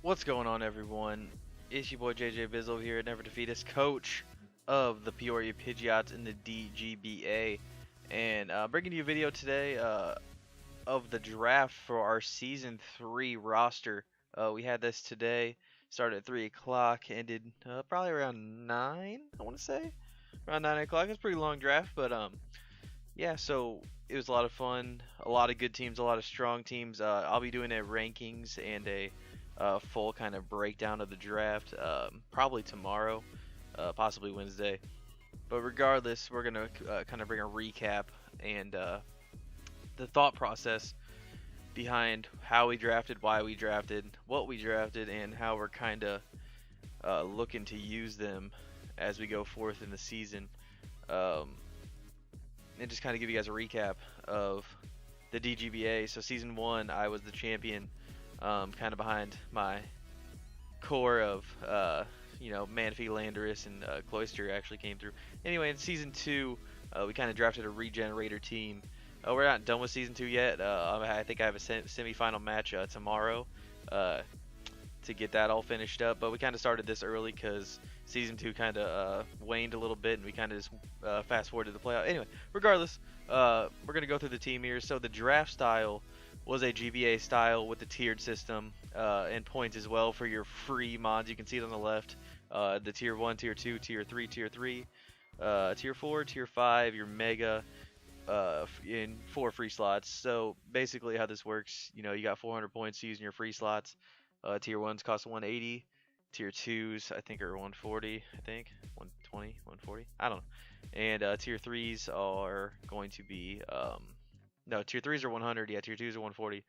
What's going on, everyone? It's your boy JJ Bizzle here, Never Defeat Us, coach of the Peoria Pidgeots in the DGBA, and bringing you a video today of the draft for our Season 3 roster. We had this today, started at 3 o'clock, ended probably around 9, I want to say. Around 9 o'clock. It's a pretty long draft, but yeah, so it was a lot of fun, a lot of good teams, a lot of strong teams. I'll be doing a rankings and a full kind of breakdown of the draft probably tomorrow, possibly Wednesday. But regardless, we're gonna kind of bring a recap and the thought process behind how we drafted, why we drafted, what we drafted, and how we're kind of looking to use them as we go forth in the season. Um, and just kind of give you guys a recap of the DGBA. So season 1, I was the champion, kind of behind my core of Manaphy, Landorus, and Cloyster actually came through. Anyway, in season 2, we kind of drafted a regenerator team. We're not done with season 2 yet. I think I have a semi-final match tomorrow to get that all finished up. But we kind of started this early because season 2 kind of waned a little bit, and we kind of just fast forwarded the playoff. Anyway, regardless, we're gonna go through the team here. So the draft style was a GBA style with the tiered system and points as well for your free mods. You can see it on the left. The tier 1, tier 2, tier 3, tier 3, tier 4, tier 5, your mega in 4 free slots. So basically how this works, you got 400 points using your free slots. Tier 1s cost 180. Tier 2s I think are 140, 120, 140, I don't know. And tier 3s are going to be no, tier 3s are 100, yeah, tier 2s are 140.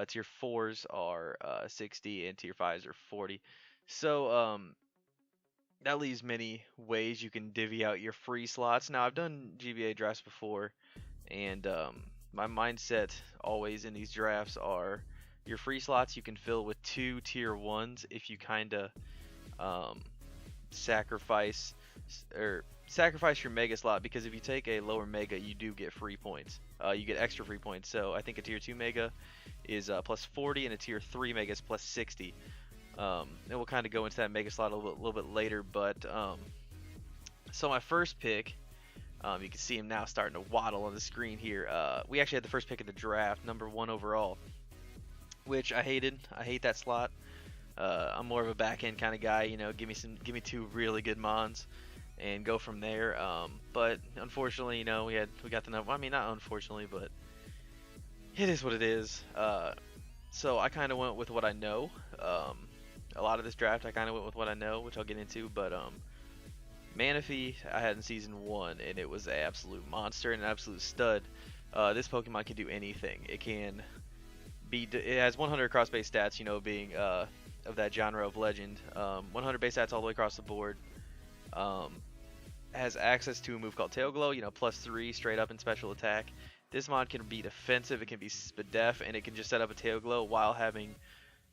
Tier 4s are 60, and tier 5s are 40. So that leaves many ways you can divvy out your free slots. Now, I've done GBA drafts before, and my mindset always in these drafts are your free slots you can fill with 2 tier 1s if you kind of sacrifice your mega slot, because if you take a lower mega you do get free points. You get extra free points. So I think a tier 2 mega is plus 40 and a tier 3 mega is plus 60. And we'll kind of go into that mega slot a little bit later. But so my first pick, you can see him now starting to waddle on the screen here. We actually had the first pick of the draft, number 1 overall, which I hated. I hate that slot. I'm more of a back end kind of guy. Give me 2 really good mons and go from there. But unfortunately, we got the number. I mean, not unfortunately, but it is what it is. So I kind of went with what I know. A lot of this draft, I kind of went with what I know, which I'll get into. But Manaphy, I had in season 1, and it was an absolute monster and an absolute stud. This Pokemon can do anything. It has 100 cross base stats, being of that genre of legend. 100 base stats all the way across the board. Has access to a move called Tail Glow, plus 3 straight up in special attack. This mod can be defensive, it can be Spadef, and it can just set up a Tail Glow while having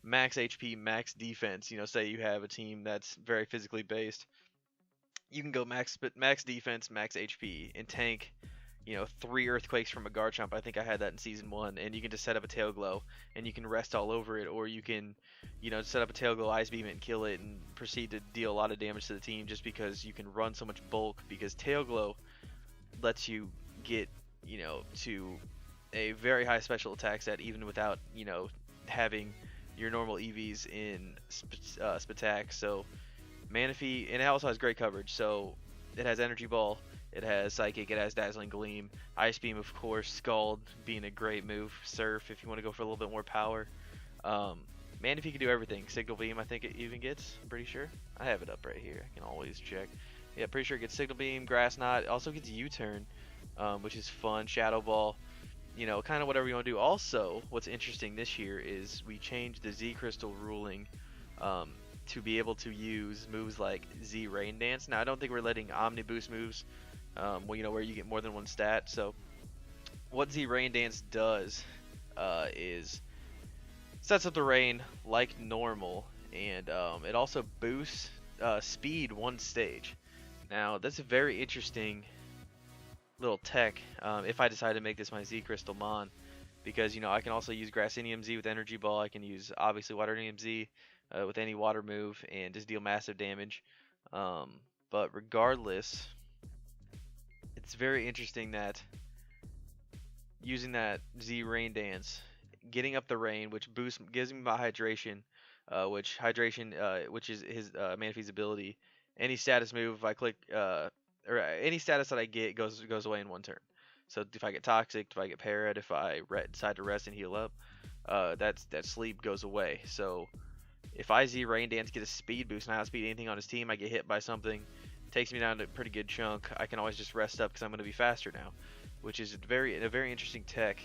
max HP, max defense. Say you have a team that's very physically based, you can go max defense, max HP, and tank 3 earthquakes from a Garchomp. I think I had that in season 1, and you can just set up a Tail Glow and you can rest all over it, or you can set up a Tail Glow, Ice Beam it, and kill it, and proceed to deal a lot of damage to the team, just because you can run so much bulk, because Tail Glow lets you get to a very high special attack set even without having your normal EVs in Spatak. So Manaphy, and it also has great coverage. So it has Energy Ball, it has Psychic, it has Dazzling Gleam, Ice Beam, of course, Scald being a great move, Surf if you want to go for a little bit more power. Manaphy can do everything. Signal Beam, I think it even gets, I'm pretty sure. I have it up right here, I can always check. Yeah, pretty sure it gets Signal Beam, Grass Knot, it also gets U-Turn, which is fun, Shadow Ball, kind of whatever you want to do. Also, what's interesting this year is we changed the Z Crystal ruling to be able to use moves like Z Rain Dance. Now, I don't think we're letting Omni Boost moves, where you get more than one stat. So, what Z Rain Dance does is sets up the rain like normal, and it also boosts speed 1 stage. Now, that's a very interesting little tech if I decide to make this my Z Crystal Mon, because I can also use Grassinium Z with Energy Ball. I can use obviously Waterinium Z with any water move and just deal massive damage. Um, but regardless, it's very interesting that using that Z Rain Dance, getting up the rain, which gives me my hydration, which is his Manaphy's ability. Any status move, if I click or any status that I get goes away in one turn. So if I get toxic, if I get parried, if I decide to rest and heal up, that sleep goes away. So if I Z Rain Dance, get a speed boost, and I outspeed anything on his team, I get hit by something, takes me down to a pretty good chunk. I can always just rest up because I'm going to be faster now, which is a very interesting tech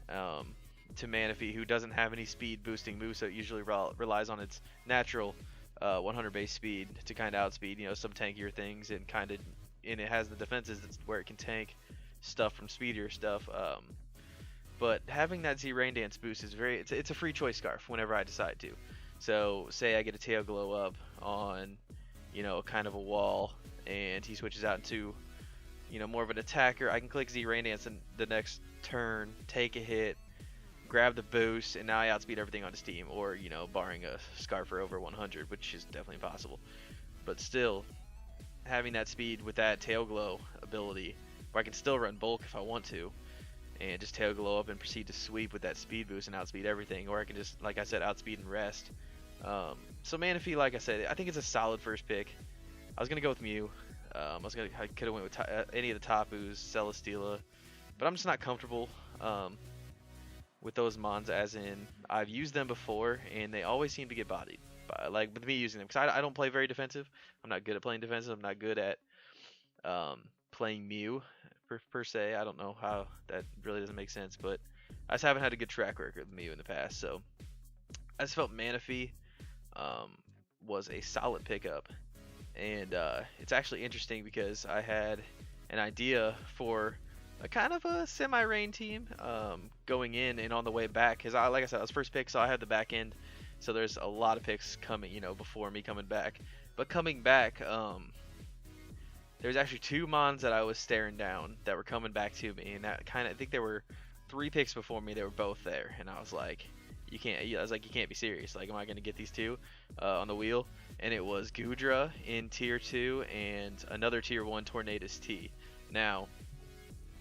to Manaphy, who doesn't have any speed boosting moves, so it usually relies on its natural 100 base speed to kind of outspeed some tankier things, and it has the defenses where it can tank stuff from speedier stuff. But having that Z Rain Dance boost is it's a free choice scarf whenever I decide to. So say I get a tail glow up on kind of a wall, and he switches out into more of an attacker, I can click Z Rain Dance and the next turn, take a hit, grab the boost, and now I outspeed everything on his team, or barring a scarf for over 100, which is definitely possible. But still, having that speed with that tail glow ability, where I can still run bulk if I want to, and just tail glow up and proceed to sweep with that speed boost and outspeed everything, or I can just, like I said, outspeed and rest. So Manaphy, like I said, I think it's a solid first pick. I was gonna go with Mew. I could have went with any of the Tapus, Celesteela, but I'm just not comfortable with those mons, as in I've used them before and they always seem to get bodied. Like with me using them, because I don't play very defensive. I'm not good at playing defensive. I'm not good at playing Mew per se. I don't know how that really doesn't make sense, but I just haven't had a good track record with Mew in the past. So I just felt Manaphy was a solid pickup. And it's actually interesting because I had an idea for a kind of a semi-rain team going in and on the way back, because like I said, I was first pick, so I had the back end, so there's a lot of picks coming before me coming back. But coming back, there's actually two mons that I was staring down that were coming back to me, and that I think there were 3 picks before me. They were both there, and I was like, you can't be serious. Like, am I gonna get these two on the wheel? And it was Goodra in tier 2 and another tier 1 Tornadus T. Now,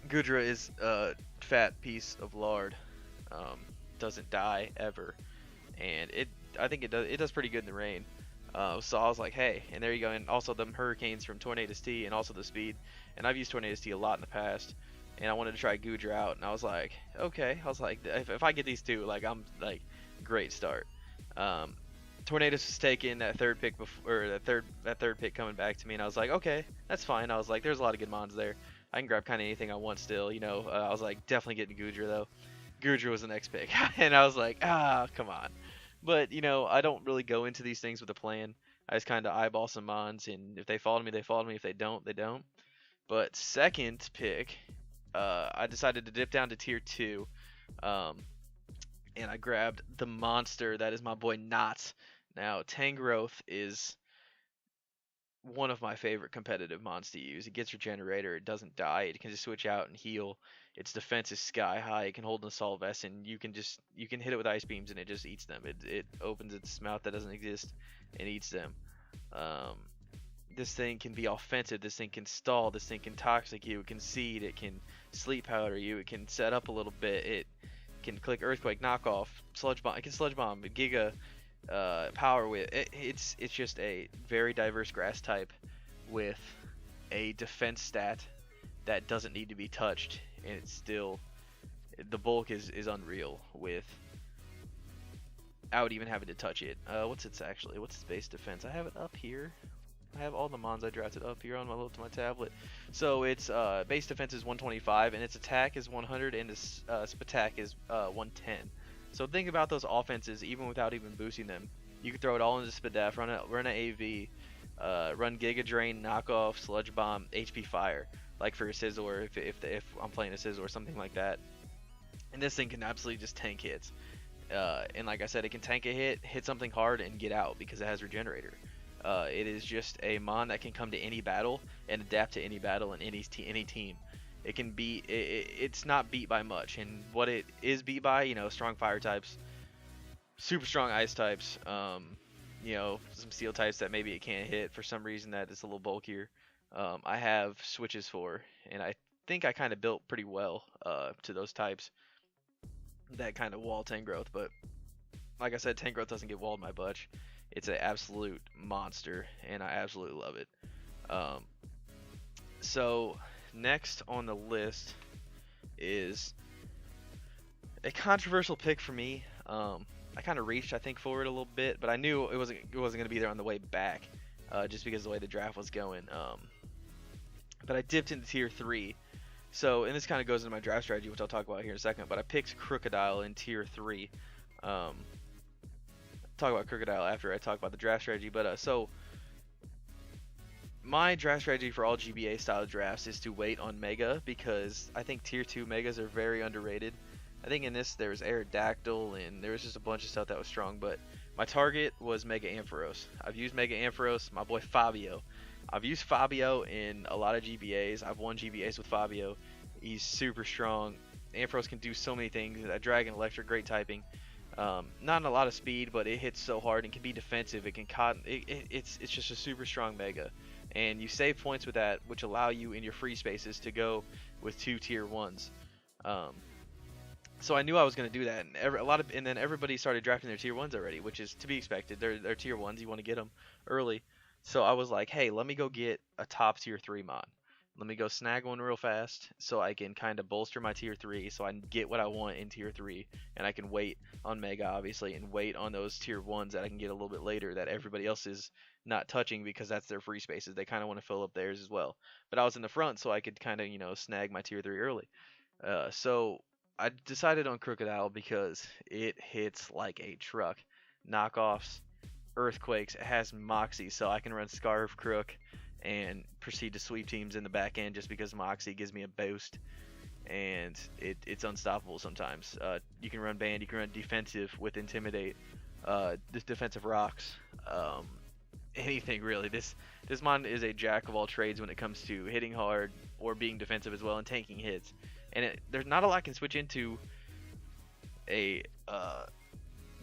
Goodra is a fat piece of lard, doesn't die ever, and I think it does pretty good in the rain. So I was like, hey, and there you go, and also them hurricanes from Tornadus T, and also the speed. And I've used Tornadus T a lot in the past, and I wanted to try Goodra out, and I was like, okay, if I get these two, like, I'm like, great start. Tornadus was taking that third pick that third pick coming back to me, and I was like, okay, that's fine. I was like, there's a lot of good mons there. I can grab kind of anything I want still, I was like, definitely getting Goodra though. Goodra was the next pick, and I was like, come on. But I don't really go into these things with a plan. I just kind of eyeball some mons, and if they fall to me, they fall to me. If they don't, they don't. But second pick, I decided to dip down to tier 2, and I grabbed the monster that is my boy Knot. Now, Tangrowth is one of my favorite competitive mons to use. It gets Regenerator, it doesn't die, it can just switch out and heal. Its defense is sky high, it can hold an Assault Vest, and you can hit it with Ice Beams and it just eats them. It opens its mouth that doesn't exist and eats them. This thing can be offensive, this thing can stall, this thing can toxic you, it can seed, it can sleep powder you, it can set up a little bit, it can click Earthquake, knockoff, Sludge Bomb, it can Sludge Bomb, Giga, Power Whip. It's just a very diverse grass type with a defense stat that doesn't need to be touched, and it's still, the bulk is unreal without even having to touch it. What's its base defense? I have it up here. I have all the mons I drafted up here on my tablet. So its base defense is 125, and its attack is 100, and its attack is 110. So think about those offenses, even without even boosting them. You can throw it all into Spadef, run an AV, run Giga Drain, Knockoff, Sludge Bomb, HP Fire, like for a Scizor if I'm playing a Scizor or something like that. And this thing can absolutely just tank hits. And like I said, it can tank a hit something hard, and get out because it has Regenerator. It is just a mon that can come to any battle and adapt to any battle and any team. it can beat it's not beat by much, and what it is beat by, strong fire types, super strong ice types, some steel types that maybe it can't hit for some reason that it's a little bulkier. I have switches for, and I think I kind of built pretty well to those types that kind of wall Tangrowth. But like I said, Tangrowth doesn't get walled by much. It's an absolute monster, and I absolutely love it. Um, so next on the list is a controversial pick for me. I kind of reached, I think, for it a little bit, but I knew it wasn't going to be there on the way back, just because of the way the draft was going. But I dipped into tier 3. So, and this kind of goes into my draft strategy, which I'll talk about here in a second, but I picked Crocodile in tier 3. Talk about Crocodile after I talk about the draft strategy, but so my draft strategy for all GBA style drafts is to wait on Mega, because I think tier 2 Megas are very underrated. I think in this there was Aerodactyl and there was just a bunch of stuff that was strong, but my target was Mega Ampharos. I've used Mega Ampharos, my boy Fabio. I've used Fabio in a lot of GBAs. I've won GBAs with Fabio. He's super strong. Ampharos can do so many things. That Dragon Electric, great typing. Not a lot of speed, but it hits so hard and can be defensive. It can it's just a super strong Mega, and you save points with that, which allow you in your free spaces to go with 2 tier 1s. So I knew I was going to do that, and and then everybody started drafting their tier 1s already, which is to be expected. They're tier 1s. You want to get them early. So I was like, hey, let me go get a top tier 3 mod. Let me go snag one real fast so I can kind of bolster my tier 3, so I can get what I want in tier 3, and I can wait on Mega, obviously, and wait on those tier 1s that I can get a little bit later that everybody else is not touching, because that's their free spaces. They kind of want to fill up theirs as well. But I was in the front, so I could kind of, snag my tier 3 early. So I decided on Crocodile because it hits like a truck. Knockoffs, earthquakes, it has Moxie, so I can run Scarf Crook and proceed to sweep teams in the back end just because Moxie gives me a boost, and it's unstoppable sometimes. You can run Band, you can run defensive with Intimidate, defensive rocks, anything really. This mon is a jack of all trades when it comes to hitting hard or being defensive as well and tanking hits. And there's not a lot can switch into a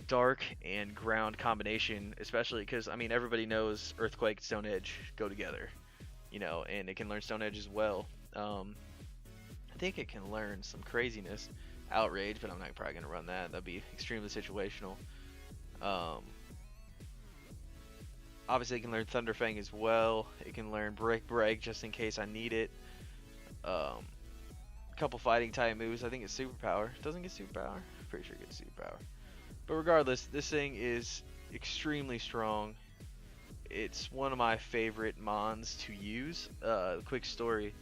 dark and ground combination, especially because, I mean, everybody knows Earthquake, Stone Edge go together, and it can learn Stone Edge as well. I think it can learn some craziness, Outrage, but I'm not probably going to run that. That'd be extremely situational. Obviously, it can learn Thunderfang as well. It can learn Break just in case I need it. Couple fighting type moves. I think it's superpower. Doesn't get superpower. Pretty sure it gets superpower. But regardless, this thing is extremely strong. It's one of my favorite mons to use. Quick story: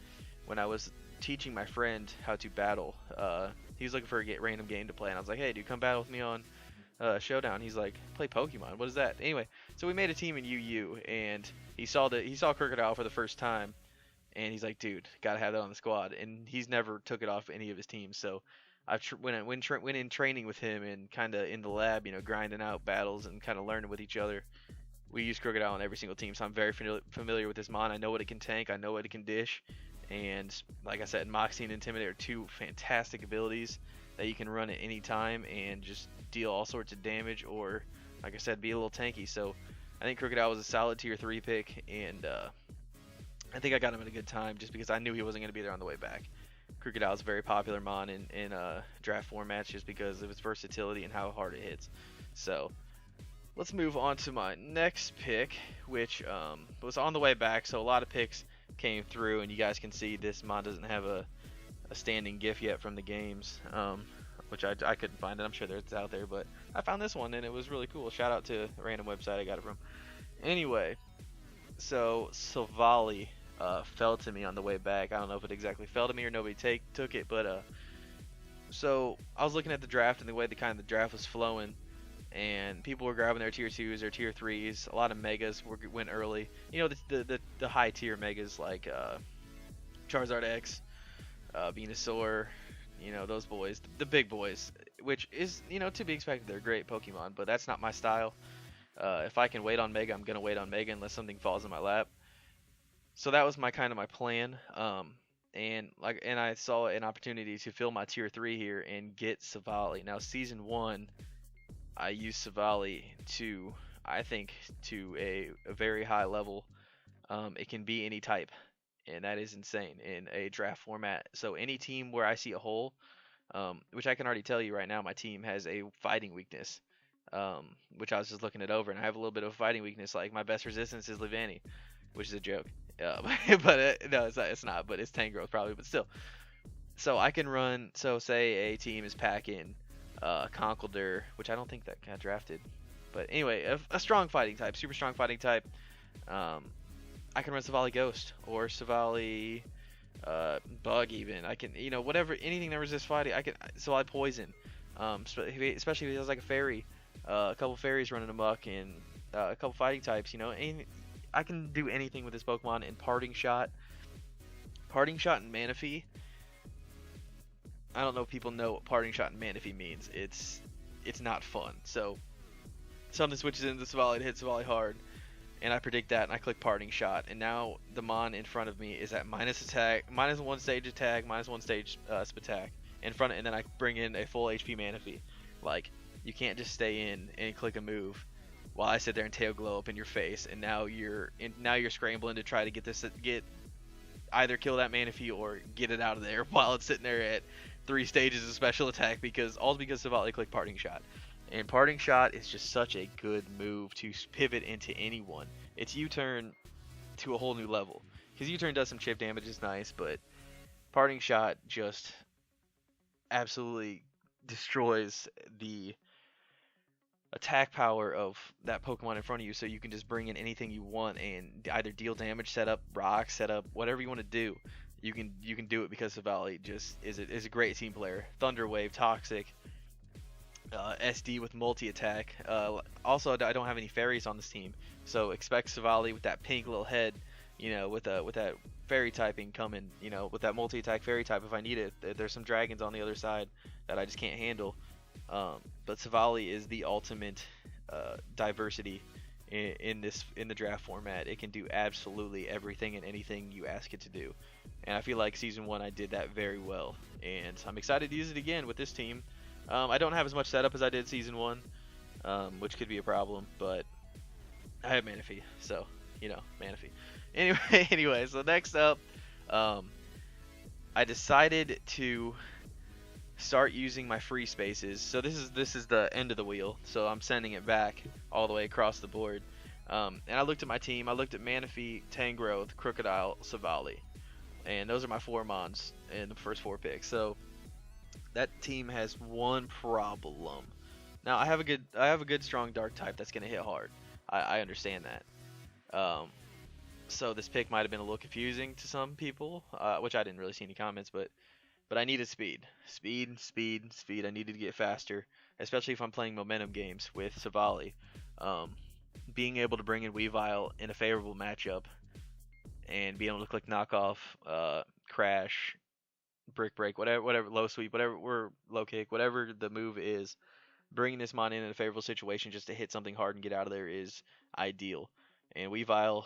when I was teaching my friend how to battle, he was looking for a random game to play, and I was like, "Hey, dude, come battle with me on Showdown." He's like, "Play Pokemon? What is that?" Anyway, so we made a team in UU, and he saw Crocodile for the first time. And he's like, dude, gotta have that on the squad. And he's never took it off any of his teams. So I went in training with him and kind of in the lab, grinding out battles and kind of learning with each other. We use Crocodile on every single team, so I'm very familiar with this mon. I know what it can tank. I know what it can dish. And like I said, Moxie and Intimidate are 2 fantastic abilities that you can run at any time and just deal all sorts of damage, or, like I said, be a little tanky. So I think Crocodile was a solid tier 3 pick, and I think I got him at a good time just because I knew he wasn't going to be there on the way back. Crocodile is a very popular mon in draft formats just because of its versatility and how hard it hits. So let's move on to my next pick, which was on the way back. So a lot of picks came through, and you guys can see this mon doesn't have a standing GIF yet from the games, which I couldn't find it. I'm sure it's out there, but I found this one and it was really cool. Shout out to a random website I got it from. Anyway, so Silvally fell to me on the way back. I don't know if it exactly fell to me or nobody took it, but so I was looking at the draft and the way the draft was flowing, and people were grabbing their tier 2s or tier 3s. A lot of megas went early. The high tier megas like Charizard X, Venusaur, those boys, the big boys, which is to be expected. They're great Pokemon, but that's not my style. If I can wait on Mega, I'm gonna wait on Mega unless something falls in my lap. So that was my plan. and I saw an opportunity to fill my tier 3 here and get Savali. Now season 1 I used Savali to, I think, to a very high level. It can be any type, and that is insane in a draft format. So any team where I see a hole, which I can already tell you right now, my team has a fighting weakness, which I was just looking it over, and I have a little bit of a fighting weakness. Like my best resistance is Levani, which is a joke. But no, it's not. It's not. But it's Tangrowth probably. But still, so I can run. So say a team is packing Conkeldurr, which I don't think that got drafted. But anyway, a strong fighting type, super strong fighting type. Um, I can run Savali Ghost or Savali Bug even. I can, whatever, anything that resists fighting. I can Savali Poison. Especially if he has like a fairy, a couple fairies running amok, and a couple fighting types. I can do anything with this Pokemon. And Parting Shot and Manaphy. I don't know if people know what Parting Shot and Manaphy means. It's not fun. So something switches into Savali and hits Savali hard, and I predict that, and I click Parting Shot, and now the Mon in front of me is at minus one stage attack, minus one stage attack in front, and then I bring in a full HP Manaphy. Like, you can't just stay in and click a move while I sit there and tail glow up in your face, and now you're scrambling to try to get either kill that Manaphy or get it out of there while it's sitting there at 3 stages of special attack because Savali clicked Parting Shot. And Parting Shot is just such a good move to pivot into anyone. It's U-turn to a whole new level. Because U-turn does some chip damage, is nice, but Parting Shot just absolutely destroys the attack power of that Pokemon in front of you, so you can just bring in anything you want and either deal damage, set up rocks, set up whatever you want to do. You can do it because Savali just is a great team player. Thunder Wave, Toxic, SD with multi-attack. Also, I don't have any fairies on this team, so expect Savali with that pink little head, with that fairy typing coming, with that multi-attack fairy type if I need it. There's some dragons on the other side that I just can't handle. But Savali is the ultimate diversity in the draft format. It can do absolutely everything and anything you ask it to do, and I feel like season 1 I did that very well, and I'm excited to use it again with this team. I don't have as much setup as I did season 1, which could be a problem, but I have Manaphy, so Manaphy. Anyway, so next up, I decided to start using my free spaces. So this is the end of the wheel, so I'm sending it back all the way across the board. And I looked at my team. I looked at Manaphy, Tangrowth, Crocodile, Savali, and those are my 4 Mons in the first 4 picks. So that team has one problem. Now I have a good strong dark type that's gonna hit hard. I understand that. So this pick might have been a little confusing to some people, which I didn't really see any comments, but I needed speed. I needed to get faster, especially if I'm playing momentum games with Savali. Being able to bring in Weavile in a favorable matchup and being able to click knockoff, crash, brick break, whatever, low sweep, whatever, low kick, whatever the move is, bringing this Mon in a favorable situation just to hit something hard and get out of there is ideal. And Weavile,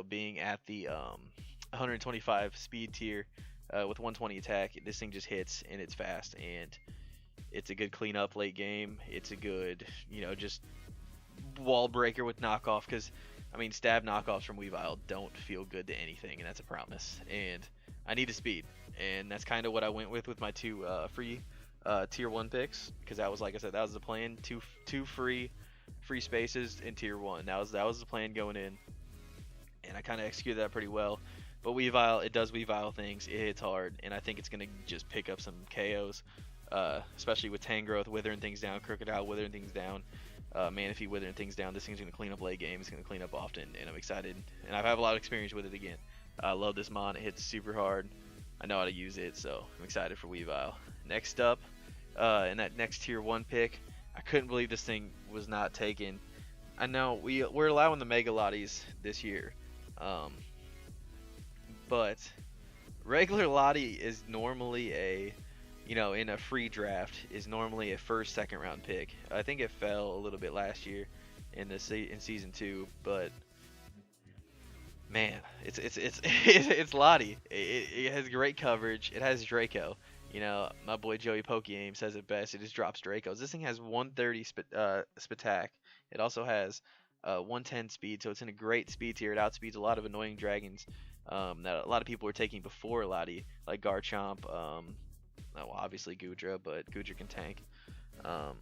being at the 125 speed tier, with 120 attack, this thing just hits and it's fast, and it's a good cleanup late game. It's a good, just wall breaker with knockoff, because stab knockoffs from Weavile don't feel good to anything, and that's a promise. And I need a speed, and that's kind of what I went with my 2 free tier 1 picks, because that was, like I said, that was the plan. Two free spaces in tier 1. That was the plan going in, and I kind of executed that pretty well. But Weavile, it does Weavile things, it hits hard, and I think it's going to just pick up some KOs, especially with Tangrowth withering things down, Crocodile withering things down, Manaphy withering things down. This thing's going to clean up late game, it's going to clean up often, and I'm excited, and I have a lot of experience with it again. I love this Mon, it hits super hard, I know how to use it, so I'm excited for Weavile. Next up, in that next tier 1 pick, I couldn't believe this thing was not taken. I know we're allowing the Mega Lotties this year, but regular Lottie is normally in a free draft, is normally a first, second round pick. I think it fell a little bit last year in season 2, but Man, it's Lottie. It has great coverage. It has Draco. You know, my boy Joey Pokey says it best. It just drops Dracos. This thing has 130 spatak. It also has 110 speed, so it's in a great speed tier. It outspeeds a lot of annoying dragons that a lot of people were taking before Lottie, like Garchomp. Well, obviously Goodra, but Goodra can tank. Um,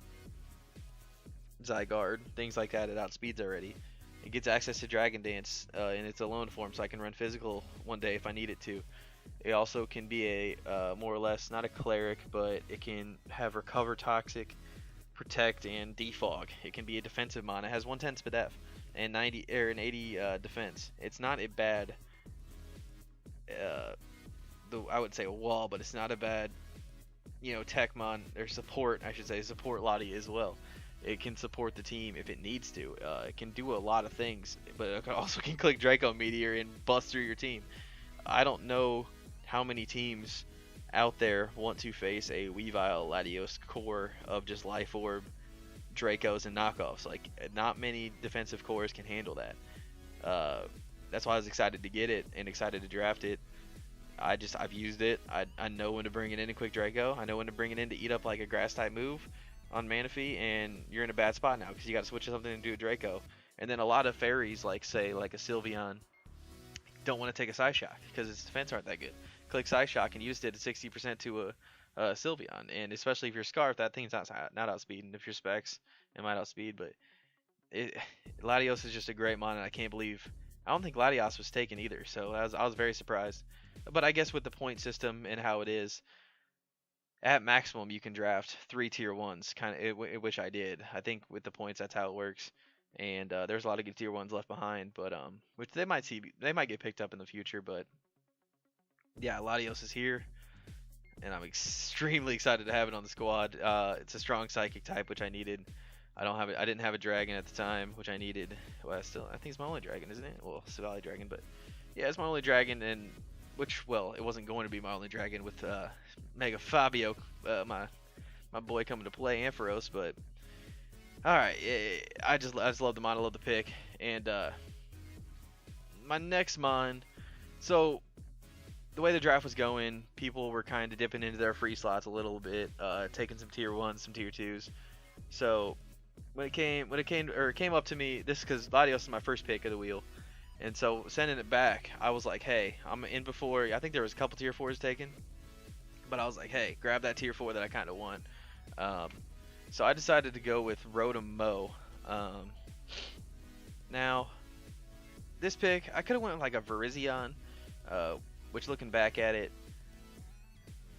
Zygarde, things like that. It outspeeds already. It gets access to Dragon Dance in its alone form, so I can run physical one day if I need it to. It also can be a more or less not a cleric, but it can have recover toxic, protect, and defog. It can be a defensive mon. It has 110 spadef and 90 an 80 defense. It's not a bad, I would say a wall, but it's not a bad, tech mon or support. I should say support Lottie as well. It can support the team if it needs to. It can do a lot of things, but it also can click Draco Meteor and bust through your team. I don't know how many teams out there want to face a Weavile Latios core of just Life Orb, Dracos, and knockoffs. Like, not many defensive cores can handle that. That's why I was excited to get it and excited to draft it. I've used it. I know when to bring it in quick Draco. I know when to bring it in to eat up like a grass type move on Manaphy, and you're in a bad spot now because you got to switch to something to do a Draco. And then a lot of fairies, like say like a Sylveon, don't want to take a Psyshock because its defense aren't that good. Click Psyshock and you just did 60% to a Sylveon, and especially if you're Scarf, that thing's not outspeeding. If you're Specs, it might outspeed, but Latios is just a great mon, and I don't think Latios was taken either, so I was very surprised. But I guess with the point system and how it is, at maximum you can draft 3 tier 1s, which I did. I think with the points that's how it works. And there's a lot of good tier 1s left behind, but which they might get picked up in the future, but yeah, Latios is here and I'm extremely excited to have it on the squad. It's a strong psychic type, which I needed. I didn't have a dragon at the time, which I needed. Well, I think it's my only dragon, isn't it? Well, Savali dragon, but yeah, it's my only dragon, and it wasn't going to be my only dragon with Mega Fabio, my boy coming to play Ampharos, but all right, I just love the mon, I love the pick, and my next mon. So the way the draft was going, people were kind of dipping into their free slots a little bit, taking some tier 1s, some tier 2s. So when it came up to me, this because Latios is my first pick of the wheel. And so sending it back, I was like, hey, I'm in before. I think there was a couple tier 4s taken, but I was like, hey, grab that tier 4 that I kind of want. So I decided to go with Rotom. Now, this pick, I could have went with like a Virizion, which looking back at it,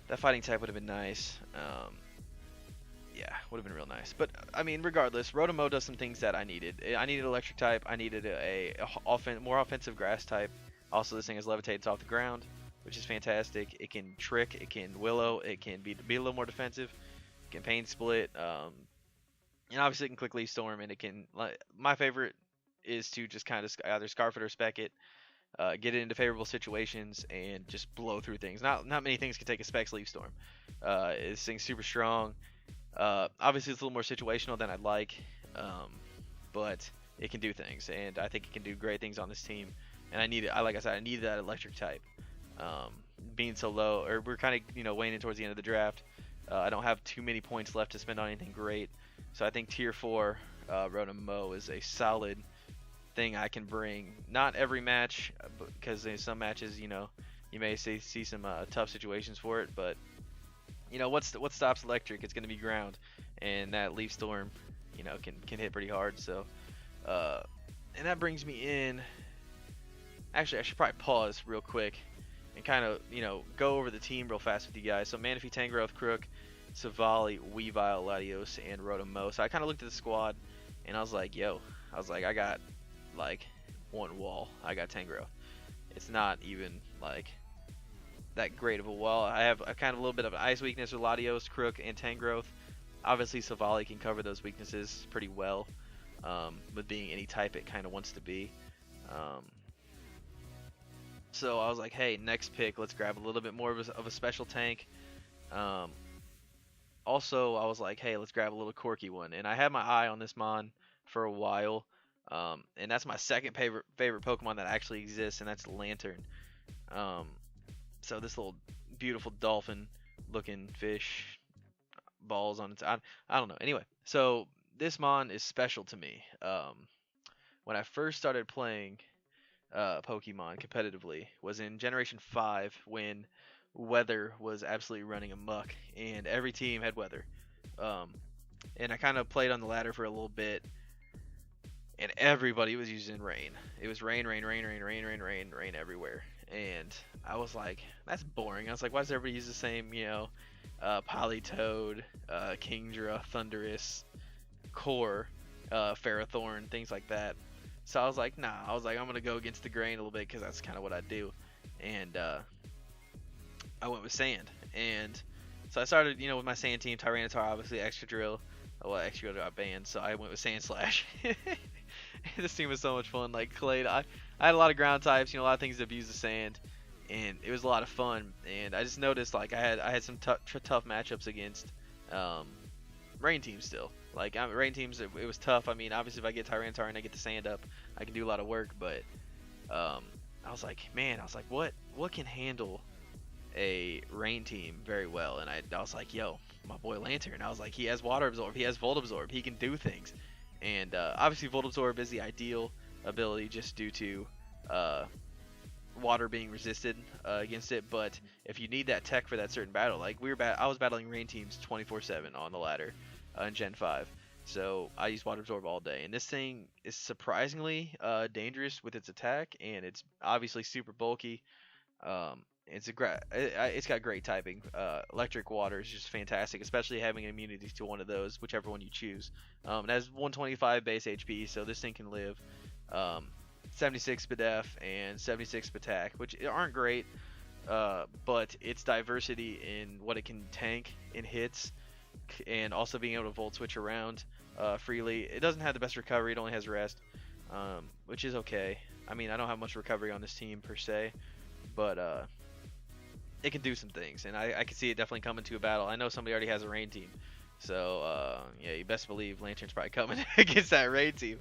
that fighting type would have been nice. Yeah, would have been real nice. But I mean, regardless, Rotom does some things that I needed. I needed electric type. I needed more offensive grass type. Also, this thing is levitates off the ground, which is fantastic. It can trick. It can willow. It can be a little more defensive. It can pain split. And obviously it can quick leaf storm. And it can. My favorite is to just kind of either scarf it or spec it. Get it into favorable situations and just blow through things. Not many things can take a Specs Leaf Storm. This thing's super strong. Obviously, it's a little more situational than I'd like, but it can do things, and I think it can do great things on this team. And like I said, I needed that electric type. Being so low, or we're kind of waning towards the end of the draft. I don't have too many points left to spend on anything great, so I think tier 4 Rotom is a solid thing I can bring. Not every match, because in some matches, you may see some tough situations for it, but what stops electric? It's going to be ground, and that leaf storm, can hit pretty hard. So, and that brings me in. Actually, I should probably pause real quick and kind of go over the team real fast with you guys. So Manaphy, Tangrowth, Crook, Savali, Weavile, Latios, and Rotom. So I kind of looked at the squad, and I was like, I got like one wall. I got Tangrowth. It's not even like that great of a wall. I have a kind of a little bit of an ice weakness with Latios, Crook, and Tangrowth. Obviously, Savali can cover those weaknesses pretty well, with being any type it kind of wants to be. So I was like, hey, next pick, let's grab a little bit more of a special tank. Also, I was like, hey, let's grab a little quirky one. And I had my eye on this mon for a while. And that's my second favorite Pokemon that actually exists, and that's Lantern. Um, so this little beautiful dolphin-looking fish, balls on its I don't know. Anyway, so this mon is special to me. When I first started playing Pokemon competitively was in Generation 5 when weather was absolutely running amok and every team had weather. Um, and I kind of played on the ladder for a little bit and everybody was using rain. It was rain, rain, rain, rain, rain, rain, rain, rain everywhere. And I was like, that's boring. I was like, why does everybody use the same, Politoed, Kingdra, Thundurus, Core, Ferrothorn, things like that. So I was like, nah. I was like, I'm gonna go against the grain a little bit because that's kind of what I do. And I went with Sand. And so I started, with my Sand team, Tyranitar, obviously, Excadrill. Well, Excadrill got banned, so I went with Sand Slash. This team was so much fun. Like Clay, I had a lot of ground types, a lot of things to abuse the sand, and it was a lot of fun. And I just noticed like I had some tough matchups against rain teams still. Like rain teams, it was tough. I mean, obviously if I get Tyranitar and I get the sand up, I can do a lot of work. But I was like, man, what can handle a rain team very well? And I was like, yo, my boy Lantern. I was like, he has water absorb, he has volt absorb, he can do things. And obviously Volt Absorb is the ideal ability just due to water being resisted against it. But if you need that tech for that certain battle, like I was battling rain teams 24/7 on the ladder in Gen 5, so I use Water Absorb all day. And this thing is surprisingly dangerous with its attack, and it's obviously super bulky. It's got great typing. Electric Water is just fantastic, especially having immunity to one of those, whichever one you choose. It has 125 base HP, so this thing can live 76 Spadef and 76 Attack, which aren't great, but its diversity in what it can tank in hits, and also being able to Volt Switch around freely. It doesn't have the best recovery, it only has rest, which is okay. I mean, I don't have much recovery on this team per se, but it can do some things, and I can see it definitely coming to a battle. I know somebody already has a rain team, so yeah, you best believe Lantern's probably coming against that rain team.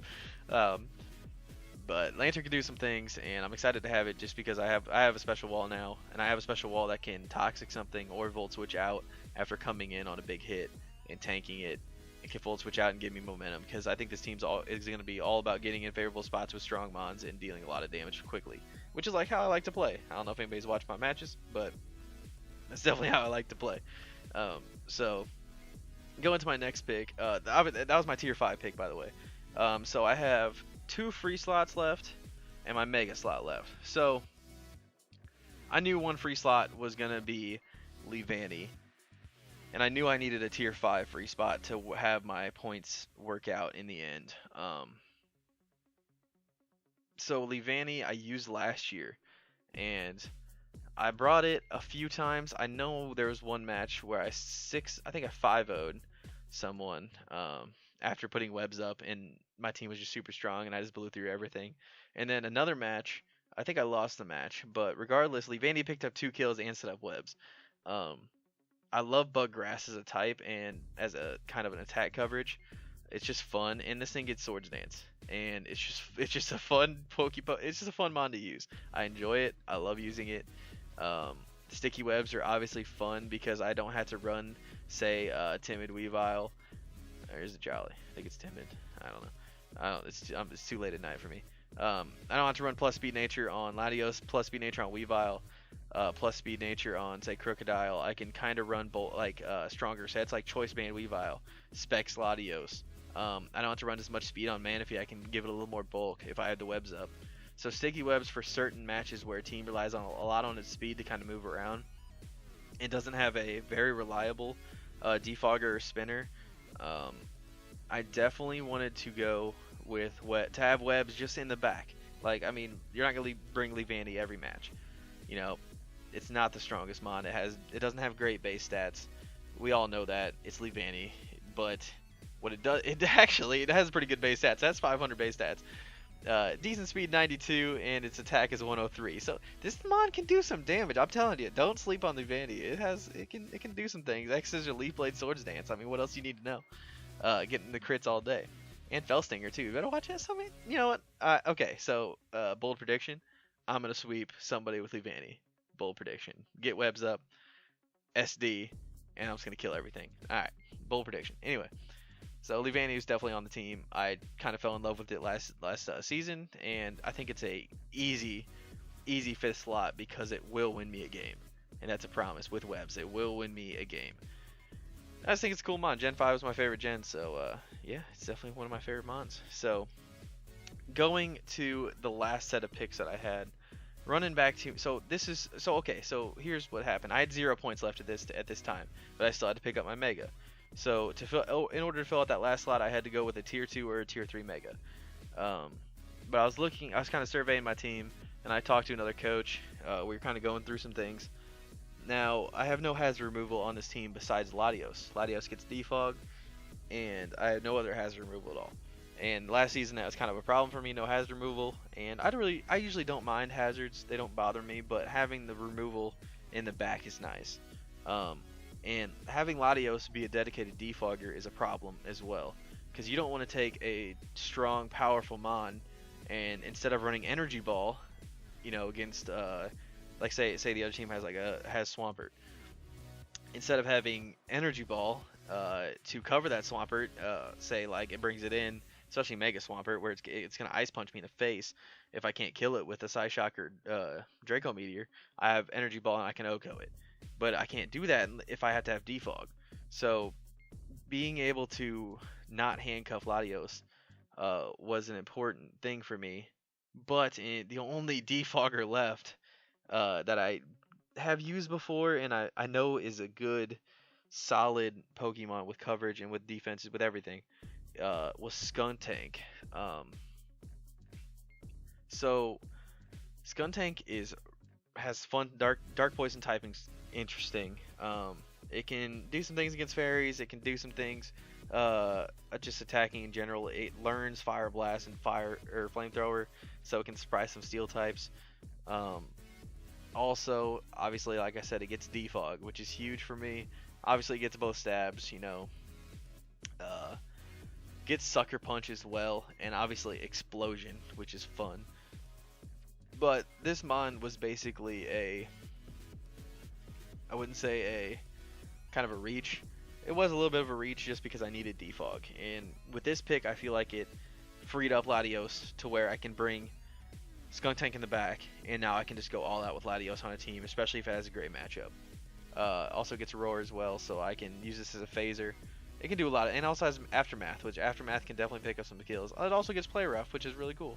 But Lantern can do some things, and I'm excited to have it just because I have a special wall now, and I have a special wall that can Toxic something or Volt Switch out after coming in on a big hit and tanking it. It can Volt Switch out and give me momentum, because I think this team is going to be all about getting in favorable spots with strong mons and dealing a lot of damage quickly, which is like how I like to play. I don't know if anybody's watched my matches, but that's definitely how I like to play. So go into my next pick. That was my tier 5 pick, by the way. So I have 2 free slots left and my mega slot left. So I knew one free slot was gonna be Leavanny, and I knew I needed a tier 5 free spot to have my points work out in the end. So Leavanny I used last year, and I brought it a few times. I know there was one match where I think I 5-0'd someone after putting webs up, and my team was just super strong, and I just blew through everything. And then another match, I think I lost the match, but regardless, Leavanny picked up 2 kills and set up webs. I love Bug Grass as a type and as a kind of an attack coverage. It's just fun, and this thing gets Swords Dance, and it's just a fun it's just a fun mon to use. I enjoy it. I love using it. Sticky webs are obviously fun because I don't have to run, say, Timid Weavile. There's a Jolly. I think it's Timid. I don't know. It's too late at night for me. I don't have to run plus speed nature on Latios, plus speed nature on Weavile, plus speed nature on, say, Crocodile. I can kind of run stronger sets like Choice Band Weavile, Specs Latios. I don't have to run as much speed on Manaphy. I can give it a little more bulk if I have the webs up. So sticky webs for certain matches where a team relies on a lot on its speed to kind of move around. It doesn't have a very reliable defogger or spinner. I definitely wanted to go with to have webs just in the back. Like, I mean, you're not gonna bring Leavanny every match. It's not the strongest mon. It doesn't have great base stats. We all know that. It's Leavanny, but what it does, it has pretty good base stats. That's 500 base stats. Decent speed 92, and its attack is 103. So this mon can do some damage. I'm telling you, don't sleep on Leavanny. It can do some things. X is your Leaf Blade Swords Dance. I mean, what else do you need to know? Getting the crits all day. and Fellstinger too. You better watch it. Somebody, you know what? Okay, so bold prediction: I'm gonna sweep somebody with Levani. Bold prediction: get webs up, SD, and I'm just gonna kill everything. All right, bold prediction. Anyway, so Levani was definitely on the team. I kind of fell in love with it last season, and I think it's a easy fifth slot because it will win me a game, and that's a promise with webs. It will win me a game. I just think it's a cool mon. Gen 5 is my favorite gen, so yeah, it's definitely one of my favorite mons. So going to the last set of picks that I had, running back to okay. So here's what happened. I had 0 points left at this time, but I still had to pick up my mega. So in order to fill out that last slot, I had to go with a tier 2 or a tier 3 mega. But I was kind of surveying my team, and I talked to another coach. We were kind of going through some things. Now, I have no hazard removal on this team besides Latios. Latios gets defog, and I have no other hazard removal at all. And last season that was kind of a problem for me, no hazard removal. And I usually don't mind hazards; they don't bother me. But having the removal in the back is nice. And having Latios be a dedicated defogger is a problem as well, because you don't want to take a strong, powerful mon, and instead of running Energy Ball, against like say the other team has Swampert. Instead of having Energy Ball to cover that Swampert, say like it brings it in, especially Mega Swampert, where it's gonna Ice Punch me in the face if I can't kill it with a Psyshock or Draco Meteor. I have Energy Ball and I can OHKO it, but I can't do that if I have to have Defog. So being able to not handcuff Latios was an important thing for me. But the only defogger left that I have used before and I know is a good, solid Pokemon with coverage and with defenses, with everything, was Skuntank. So Skuntank has fun dark poison typing's interesting. It can do some things against fairies. It can do some things just attacking in general. It learns Fire Blast and Fire or Flamethrower, so it can surprise some Steel types. Also, obviously, like I said, it gets Defog, which is huge for me. Obviously, it gets both stabs, gets Sucker Punch as well, and obviously Explosion, which is fun. But this mon was basically I wouldn't say a kind of a reach. It was a little bit of a reach just because I needed Defog. And with this pick, I feel like it freed up Latios to where I can bring Skuntank in the back, and now I can just go all out with Latios on a team, especially if it has a great matchup. Also gets Roar as well, so I can use this as a phaser. It can do a lot, and also has Aftermath, which Aftermath can definitely pick up some kills. It also gets Play Rough, which is really cool.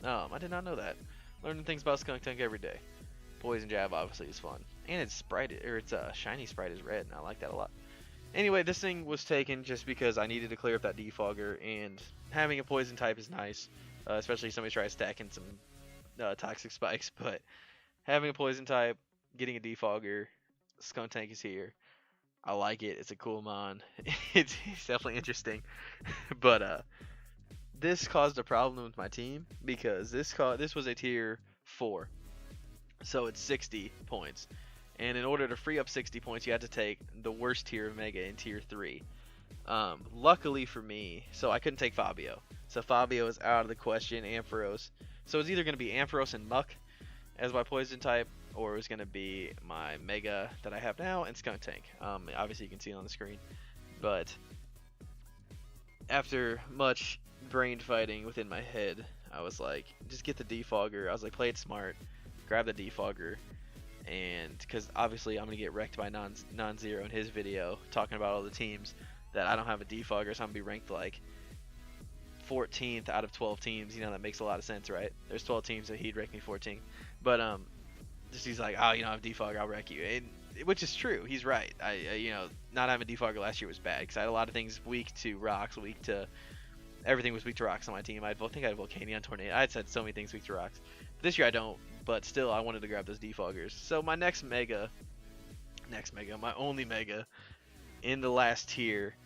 I did not know that. Learning things about Skuntank every day. Poison Jab obviously is fun, and its shiny sprite is red, and I like that a lot. Anyway, this thing was taken just because I needed to clear up that defogger, and having a poison type is nice, especially if somebody tries stacking some toxic spikes. But having a poison type, getting a defogger, Skuntank is here. I like it. It's a cool mon. it's definitely interesting. But this caused a problem with my team because this was a tier 4, so it's 60 points. And in order to free up 60 points, you had to take the worst tier of Mega in tier 3. Luckily for me, so I couldn't take Fabio. So Fabio is out of the question, Ampharos. So it's either going to be Ampharos and Muck as my poison type, or it was going to be my Mega that I have now and Skuntank. Obviously you can see it on the screen. But after much brain fighting within my head, I was like, just get the defogger. I was like, play it smart, grab the defogger. And because obviously I'm going to get wrecked by non-zero in his video talking about all the teams that I don't have a defogger, so I'm going to be ranked like 14th out of 12 teams. That makes a lot of sense, right? There's 12 teams, so he'd rank me 14th. But just he's like, oh, I have defogger, I'll wreck you. And, which is true, he's right. Not having defogger last year was bad because I had a lot of things weak to rocks, everything was weak to rocks on my team. I think I had Volcanion, Tornado. I had said so many things weak to rocks. But this year I don't. But still, I wanted to grab those defoggers. So my my only mega in the last tier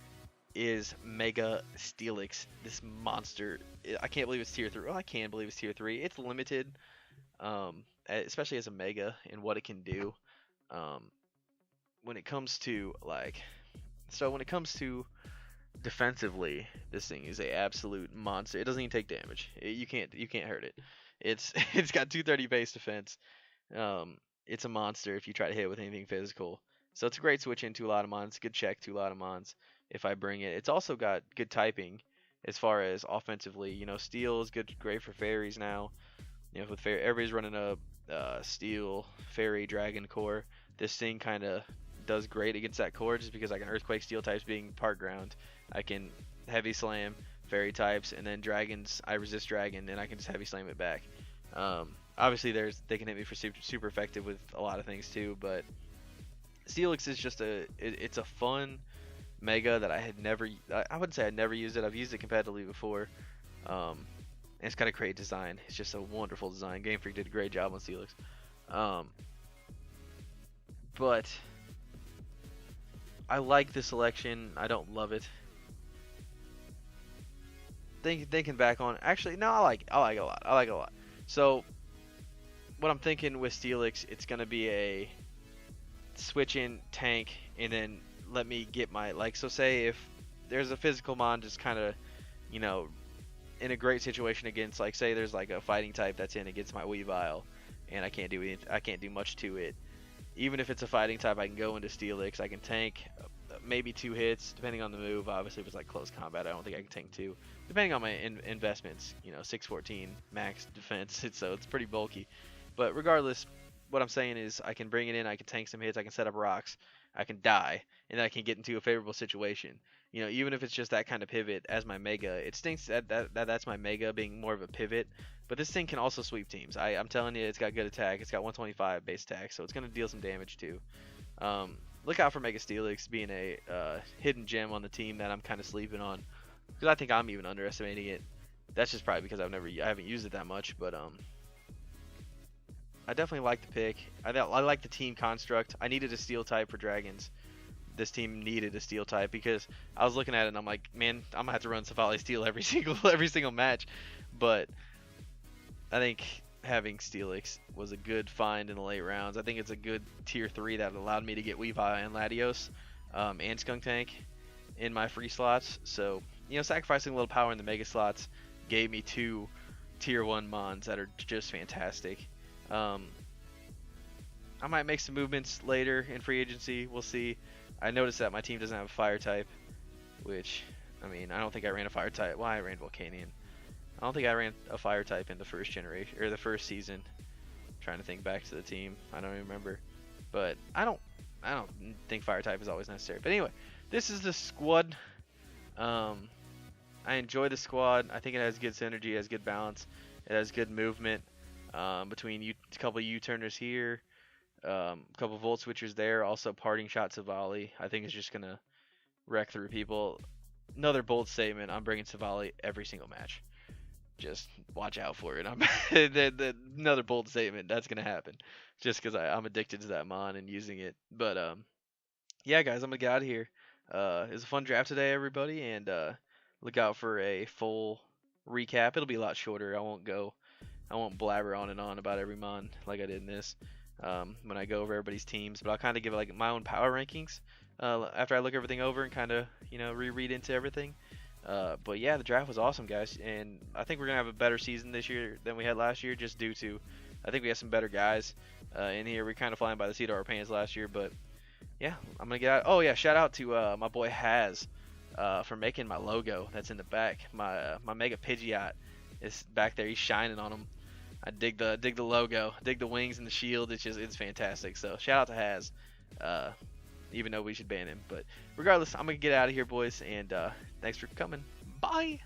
is Mega Steelix. This monster. I can't believe it's tier 3. Well, I can believe it's tier 3. It's limited, especially as a mega and what it can do. When it comes to defensively, this thing is a absolute monster. It doesn't even take damage. You can't hurt it. It's it's got 230 base defense. It's a monster if you try to hit it with anything physical. So it's a great switch into a lot of mons. Good check to a lot of mons if I bring it. It's also got good typing as far as offensively. Steel is good, great for fairies now. With fairy, everybody's running a steel, fairy, dragon core. This thing kind of does great against that core just because I can earthquake steel types being part ground. I can heavy slam fairy types, and then dragons, I resist dragon, and I can just heavy slam it back. Obviously, they can hit me for super effective with a lot of things too, but Steelix is just it's a fun mega that I wouldn't say I'd never used it. I've used it competitively before. And it's got a great design. It's just a wonderful design. Game Freak did a great job on Steelix. But I like the selection. I don't love it. Thinking back on, actually, no, I like it a lot. I like it a lot. So what I'm thinking with Steelix, it's gonna be a switch in tank, and then let me get my, so say if there's a physical mon just kind of, in a great situation against, say there's a fighting type that's in against my Weavile, and I can't do much to it. Even if it's a fighting type, I can go into Steelix. I can tank maybe 2 hits depending on the move. Obviously, if it's close combat, I don't think I can tank 2. Depending on my investments, 614 max defense, so it's pretty bulky. But regardless, what I'm saying is I can bring it in. I can tank some hits. I can set up rocks. I can die, and then I can get into a favorable situation. Even if it's just that kind of pivot as my mega, it stinks that's my mega being more of a pivot. But this thing can also sweep teams. I'm telling you, it's got good attack. It's got 125 base attack, so it's going to deal some damage too. Look out for Mega Steelix being a hidden gem on the team that I'm kind of sleeping on, because I think I'm even underestimating it. That's just probably because I haven't used it that much. But I definitely like the pick. I like the team construct. I needed a steel type for dragons. This team needed a steel type because I was looking at it and I'm like, man, I'm gonna have to run Savali Steel every single match. But I think having Steelix was a good find in the late rounds. I think it's a good tier 3 that allowed me to get Weavile and Latios and Skunk Tank in my free slots. So, sacrificing a little power in the mega slots gave me 2 tier 1 mons that are just fantastic. I might make some movements later in free agency. We'll see. I noticed that my team doesn't have a fire type, which, I don't think I ran a fire type. Well, I ran Volcanion. I don't think I ran a fire type in the first generation or the first season. I'm trying to think back to the team. I don't even remember. But I don't think fire type is always necessary. But anyway, this is the squad. I enjoy the squad. I think it has good synergy, it has good balance, it has good movement between a couple U-turners here. A couple volt switchers there, also parting shots of volley. I think it's just gonna wreck through people. Another bold statement: I'm bringing Savali every single match. Just watch out for it. Another bold statement that's gonna happen, just because I'm addicted to that mon and using it. But yeah, guys, I'm gonna get out of here. It was a fun draft today, everybody, and look out for a full recap. It'll be a lot shorter. I won't blabber on and on about every mon like I did in this. When I go over everybody's teams, but I'll kind of give my own power rankings after I look everything over and kind of reread into everything. But yeah, the draft was awesome, guys, and I think we're gonna have a better season this year than we had last year, just due to I think we have some better guys in here. We're kind of flying by the seat of our pants last year, but yeah, I'm gonna get out. Oh yeah, shout out to my boy Haz for making my logo that's in the back. My Mega Pidgeot is back there. He's shining on him. I dig the logo, dig the wings and the shield. It's fantastic. So shout out to Haz, even though we should ban him. But regardless, I'm gonna get out of here, boys, and thanks for coming. Bye.